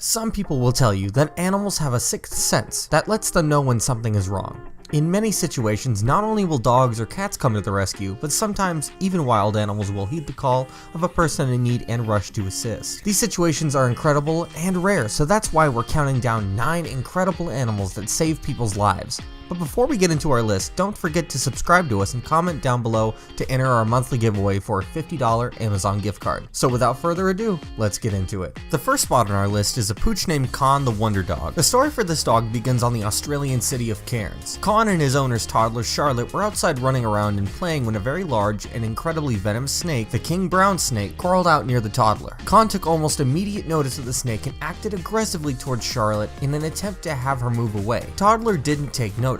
Some people will tell you that animals have a sixth sense that lets them know when something is wrong. In many situations, not only will dogs or cats come to the rescue, but sometimes even wild animals will heed the call of a person in need and rush to assist. These situations are incredible and rare, so that's why we're counting down 9 incredible animals that save people's lives. But before we get into our list, don't forget to subscribe to us and comment down below to enter our monthly giveaway for a $50 Amazon gift card. So without further ado, let's get into it. The first spot on our list is a pooch named Con the Wonder Dog. The story for this dog begins on the Australian city of Cairns. Con and his owner's toddler Charlotte were outside running around and playing when a very large and incredibly venomous snake, the king brown snake, crawled out near the toddler. Con took almost immediate notice of the snake and acted aggressively towards Charlotte in an attempt to have her move away. Toddler didn't take notice,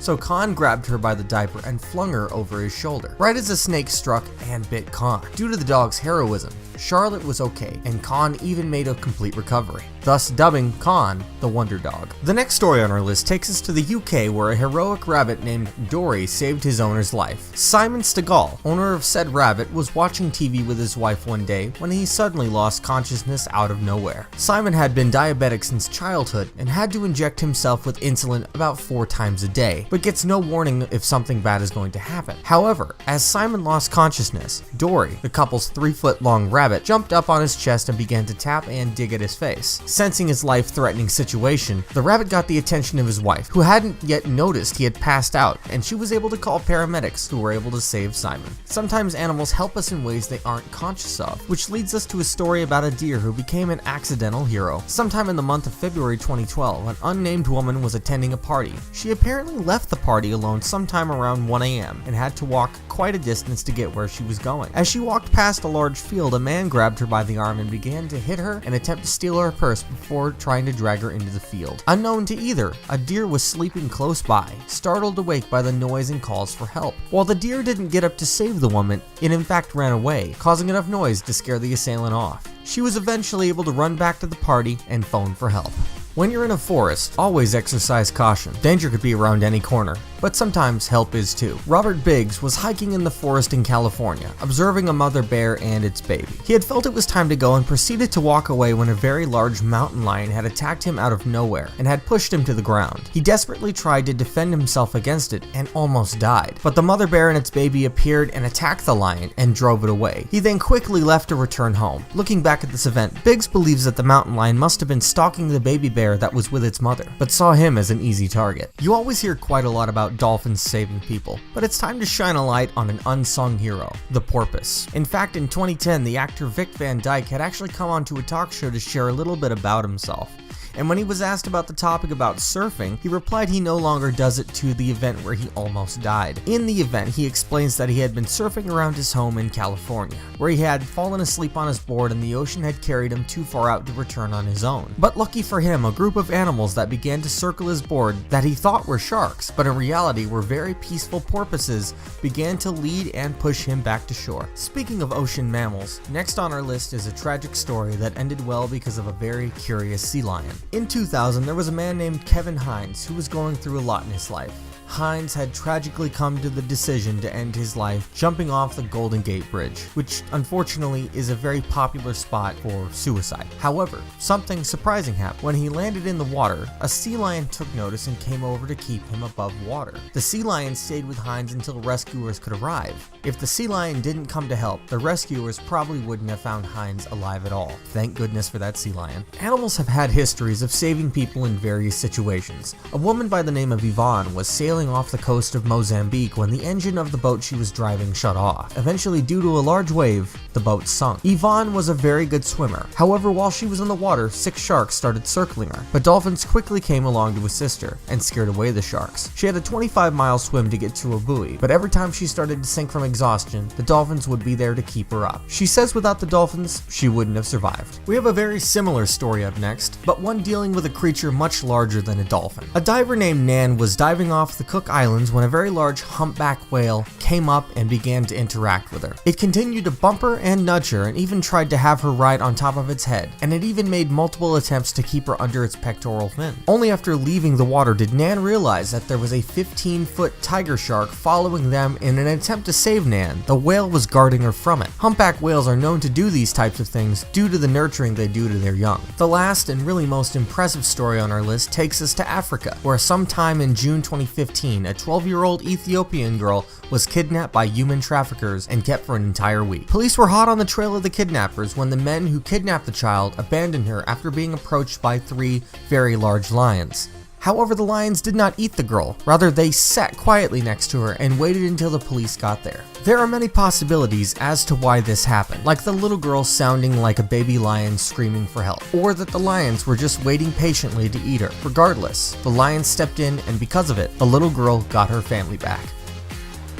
so Con grabbed her by the diaper and flung her over his shoulder, right as the snake struck and bit Con. Due to the dog's heroism, Charlotte was okay, and Con even made a complete recovery, thus dubbing Con the Wonder Dog. The next story on our list takes us to the UK, where a heroic rabbit named Dory saved his owner's life. Simon Stegall, owner of said rabbit, was watching TV with his wife one day when he suddenly lost consciousness out of nowhere. Simon had been diabetic since childhood and had to inject himself with insulin about 4 times a day, but gets no warning if something bad is going to happen. However, as Simon lost consciousness, Dory, the couple's 3-foot-long rabbit, jumped up on his chest and began to tap and dig at his face. Sensing his life-threatening situation, the rabbit got the attention of his wife, who hadn't yet noticed he had passed out, and she was able to call paramedics, who were able to save Simon. Sometimes animals help us in ways they aren't conscious of, which leads us to a story about a deer who became an accidental hero. Sometime in the month of February 2012, an unnamed woman was attending a party. She apparently left the party alone sometime around 1 a.m. and had to walk quite a distance to get where she was going. As she walked past a large field, a man grabbed her by the arm and began to hit her and attempt to steal her purse before trying to drag her into the field. Unknown to either, a deer was sleeping close by, startled awake by the noise and calls for help. While the deer didn't get up to save the woman, it in fact ran away, causing enough noise to scare the assailant off. She was eventually able to run back to the party and phone for help. When you're in a forest, always exercise caution. Danger could be around any corner, but sometimes help is too. Robert Biggs was hiking in the forest in California, observing a mother bear and its baby. He had felt it was time to go and proceeded to walk away when a very large mountain lion had attacked him out of nowhere and had pushed him to the ground. He desperately tried to defend himself against it and almost died, but the mother bear and its baby appeared and attacked the lion and drove it away. He then quickly left to return home. Looking back at this event, Biggs believes that the mountain lion must have been stalking the baby bear that was with its mother, but saw him as an easy target. You always hear quite a lot about dolphins saving people, but it's time to shine a light on an unsung hero, the porpoise. In fact, in 2010, the actor Vic Van Dyke had actually come onto a talk show to share a little bit about himself. And when he was asked about the topic about surfing, he replied he no longer does it to the event where he almost died. In the event, he explains that he had been surfing around his home in California, where he had fallen asleep on his board and the ocean had carried him too far out to return on his own. But lucky for him, a group of animals that began to circle his board that he thought were sharks, but in reality were very peaceful porpoises, began to lead and push him back to shore. Speaking of ocean mammals, next on our list is a tragic story that ended well because of a very curious sea lion. In 2000, there was a man named Kevin Hines who was going through a lot in his life. Hines had tragically come to the decision to end his life jumping off the Golden Gate Bridge, which unfortunately is a very popular spot for suicide. However, something surprising happened. When he landed in the water, a sea lion took notice and came over to keep him above water. The sea lion stayed with Hines until rescuers could arrive. If the sea lion didn't come to help, the rescuers probably wouldn't have found Hines alive at all. Thank goodness for that sea lion. Animals have had histories of saving people in various situations. A woman by the name of Yvonne was sailing off the coast of Mozambique when the engine of the boat she was driving shut off. Eventually, due to a large wave, the boat sunk. Yvonne was a very good swimmer. However, while she was in the water, 6 sharks started circling her, but dolphins quickly came along to assist her and scared away the sharks. She had a 25-mile swim to get to a buoy, but every time she started to sink from exhaustion, the dolphins would be there to keep her up. She says without the dolphins, she wouldn't have survived. We have a very similar story up next, but one dealing with a creature much larger than a dolphin. A diver named Nan was diving off the Cook Islands when a very large humpback whale came up and began to interact with her. It continued to bump her and nudge her and even tried to have her ride on top of its head, and it even made multiple attempts to keep her under its pectoral fin. Only after leaving the water did Nan realize that there was a 15-foot tiger shark following them in an attempt to save Nan. The whale was guarding her from it. Humpback whales are known to do these types of things due to the nurturing they do to their young. The last and really most impressive story on our list takes us to Africa, where sometime in June 2015, a 12-year-old Ethiopian girl was kidnapped by human traffickers and kept for an entire week. Police were hot on the trail of the kidnappers when the men who kidnapped the child abandoned her after being approached by 3 very large lions. However, the lions did not eat the girl. Rather, they sat quietly next to her and waited until the police got there. There are many possibilities as to why this happened, like the little girl sounding like a baby lion screaming for help, or that the lions were just waiting patiently to eat her. Regardless, the lions stepped in, and because of it, the little girl got her family back.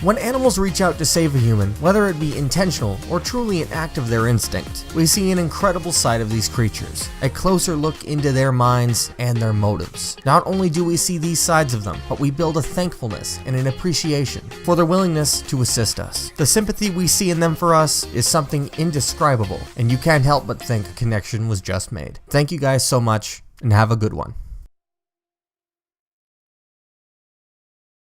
When animals reach out to save a human, whether it be intentional or truly an act of their instinct, we see an incredible side of these creatures, a closer look into their minds and their motives. Not only do we see these sides of them, but we build a thankfulness and an appreciation for their willingness to assist us. The sympathy we see in them for us is something indescribable, and you can't help but think a connection was just made. Thank you guys so much, and have a good one.